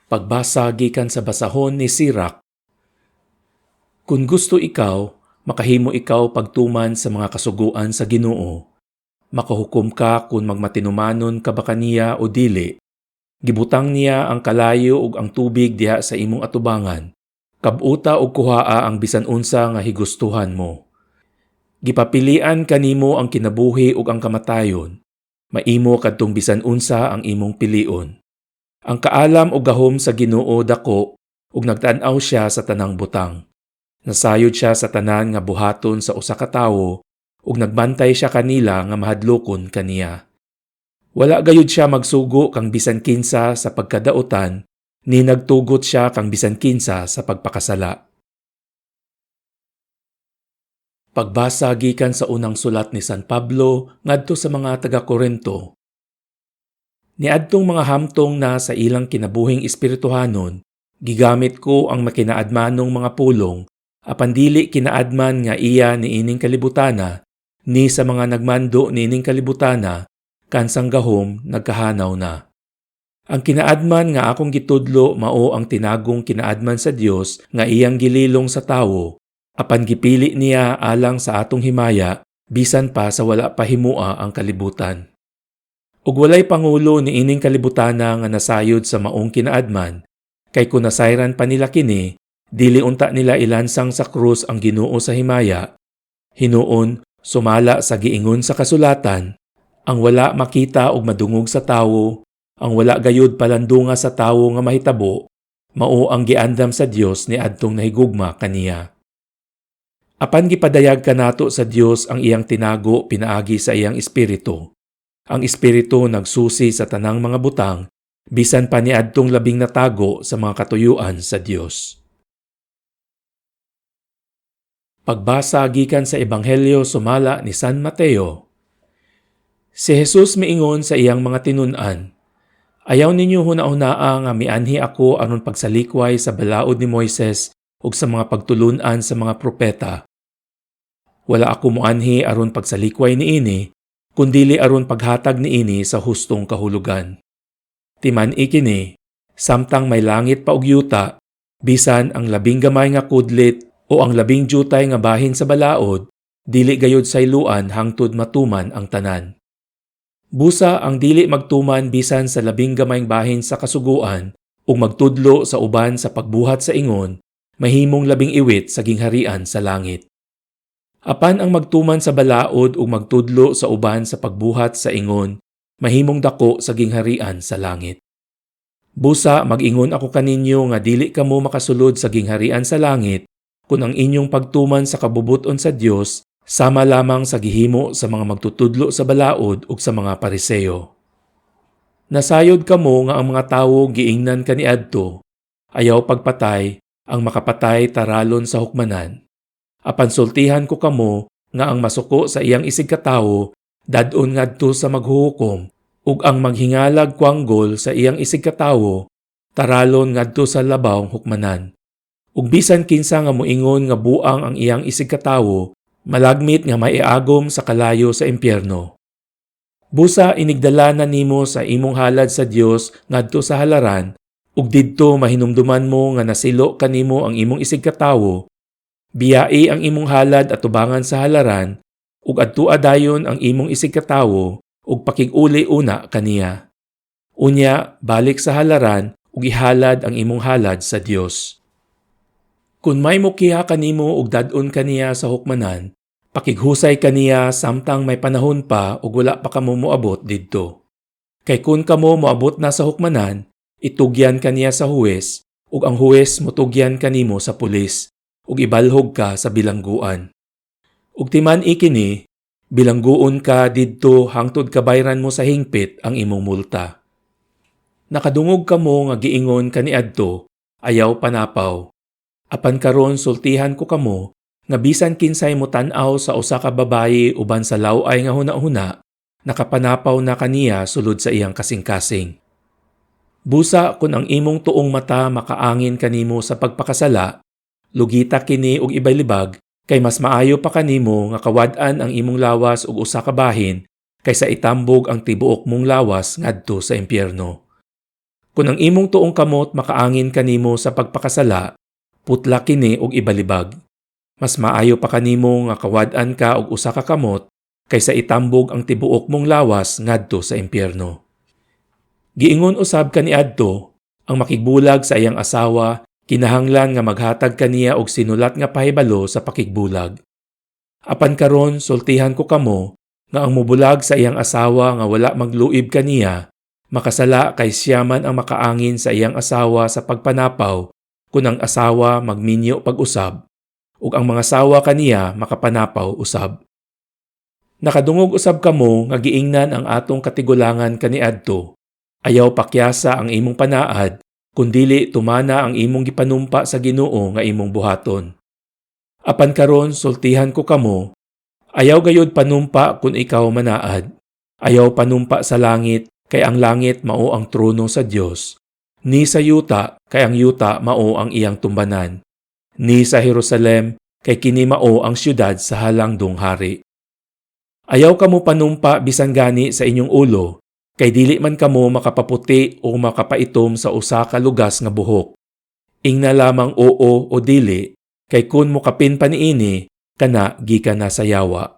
Pagbasa gikan sa basahon ni Sirach. Kung gusto ikaw, makahimo ikaw pagtuman sa mga kasuguan sa Ginoo. Makahukom ka kung magmatinumanon ka ba kaniya o dili. Gibutang niya ang kalayo ug ang tubig diha sa imong atubangan. Kabuta og kuhaa ang bisan unsa nga higustuhan mo. Gipapilian kanimo ang kinabuhi ug ang kamatayon. Maimo kadtong bisan unsa ang imong pilion. Ang kaalam o gahom sa Ginoo dako ug nagtan-aw siya sa tanang butang. Nasayod siya sa tanan nga buhaton sa usa ka tawo ug nagbantay siya kanila nga mahadlokon kaniya. Wala gayud siya magsugo kang bisan kinsa sa pagkadautan ni nagtugot siya kang bisan kinsa sa pagpakasala. Pagbasa gikan sa unang sulat ni San Pablo ngadto sa mga taga-Korinto. Niadtong mga hamtong na sa ilang kinabuhing espirituhanon, gigamit ko ang makinaadmanong mga pulong, apan dili kinaadman nga iya niining kalibutana, ni sa mga nagmando niining kalibutana, kansang gahom nagkahanaw na. Ang kinaadman nga akong gitudlo mao ang tinagong kinaadman sa Dios nga iyang gililong sa tawo, apan gipili niya alang sa atong himaya, bisan pa sa wala pa himua ang kalibutan. Ug walay pangulo ni ining kalibutana nga nasayod sa maong kinaadman, kay kung nasayran pa nila kini, dili unta nila ilansang sa krus ang Ginoo sa himaya. Hinuon, sumala sa giingon sa kasulatan, ang wala makita ug madungog sa tawo, ang wala gayud palandunga sa tawo nga mahitabo, mao ang giandam sa Dios ni adtong nahigugma kaniya. Apan gipadayag kanato sa Dios ang iyang tinago pinaagi sa iyang espiritu. Ang espiritu nagsusi sa tanang mga butang, bisan pa niadtong labing natago sa mga katuyuan sa Dios. Pagbasa gikan sa Ebanghelyo sumala ni San Mateo. Si Jesus miingon sa iyang mga tinun-an, ayaw ninyo huna-hunaa nga mianhi ako aron pagsalikway sa balaod ni Moises ug sa mga pagtulun-an sa mga propeta. Wala ako muanhi aron pagsalikway niini, kundili aron paghatag niini sa hustong kahulugan. Timan ikini, samtang may langit pa og yuta, bisan ang labing gamay nga kudlit o ang labing jutay nga bahin sa balaod, dili gayud sayluan hangtod matuman ang tanan. Busa ang dili magtuman bisan sa labing gamayng bahin sa kasuguan ug magtudlo sa uban sa pagbuhat sa ingon, mahimong labing iwit sa gingharian sa langit. Apan ang magtuman sa balaod ug magtudlo sa uban sa pagbuhat sa ingon, mahimong dako sa gingharian sa langit. Busa mag-ingon ako kaninyo nga dili kamo makasulod sa gingharian sa langit kung ang inyong pagtuman sa kabubuton sa Dios sama lamang sa gihimo sa mga magtutudlo sa balaod ug sa mga Pariseo. Nasayod kamo nga ang mga tawo giingnan kaniadto, ayaw pagpatay, ang makapatay taralon sa hukmanan. Apan sultihan ko kamo nga ang masuko sa iyang isig katawo dadon ngadto sa maghuhukom ug ang maghingalag kuanggol sa iyang isig katawo taralon ngadto sa labawng hukmanan. Ug bisan kinsa nga moingon nga buang ang iyang isig katawo, malagmit nga maiagom sa kalayo sa impyerno. Busa inigdala na nimo sa imong halad sa Dios ngadto sa halaran ug didto mahinumduman mo nga nasilo kanimo ang imong isig katawo. Biyai ang imong halad at tubangan sa halaran, ug adtua dayon ang imong isig katawo, ug pakig-uli una kaniya. Unya, balik sa halaran, ug ihalad ang imong halad sa Dios. Kung may mukiha kanimo ug dadon kaniya sa hukmanan, pakighusay kaniya samtang may panahon pa ug wala pa kamo moabot didto. Kay kun kamo moabot na sa hukmanan, itugyan kaniya sa huwes, ug ang huwes motugyan kanimo sa pulis, ug ibalhog ka sa bilangguan. Ug timan ikini, bilangguon ka didto hangtod kabayran mo sa hingpit ang imong multa. Nakadungog kamo nga giingon kaniadto, ayaw panapaw. Apan karon sultihan ko kamo nga bisan kinsay mo tan-aw sa usa ka babayi uban sa laway nga huna-huna, nakapanapaw na kaniya sulod sa iyang kasing-kasing. Busa kun ang imong tuong mata makaangin kanimo sa pagpakasala, lugita kini og ibaylibag kay mas maayo pa kanimo nga kawad-an ang imong lawas og usa ka bahin kaysa itambog ang tibuok mong lawas ngadto sa impyerno. Kung ang imong tuong kamot makaangin kanimo sa pagpakasala, putla kini og ibalibag. Mas maayo pa kanimo nga kawad-an ka og usa ka kamot kaysa itambog ang tibuok mong lawas ngadto sa impyerno. Giingon usab kaniadto, ang makigbulag sa iyang asawa kinahanglan nga maghatag kaniya og sinulat nga pahibalo sa pakigbulag. Apan karon sultihan ko kamo nga ang mubulag sa iyang asawa nga wala magluib kaniya, makasala kay siya man ang makaangin sa iyang asawa sa pagpanapaw kung ang asawa magminyo pag-usab, ug ang mga asawa kaniya makapanapaw usab. Nakadungog usab kamo nga giingnan ang atong katigulangan kaniadto. Ayaw pakyasa ang imong panaad, kundili tumana ang imong gipanumpa sa Ginoo nga imong buhaton. Apan karon sultihan ko kamo, ayaw gayud panumpa kung ikaw manaad. Ayaw panumpa sa langit, kay ang langit mao ang trono sa Dios. Ni sa yuta, kay ang yuta mao ang iyang tumbanan. Ni sa Jerusalem, kay kini mao ang syudad sa halangdong hari. Ayaw kamo panumpa bisan gani sa inyong ulo, kay dili man kamo makapaputi o makapaitom sa usa ka lugas nga buhok. Ingna lamang oo o dili, kay kun mo kapin pa niini, kana gikan na sa yawa.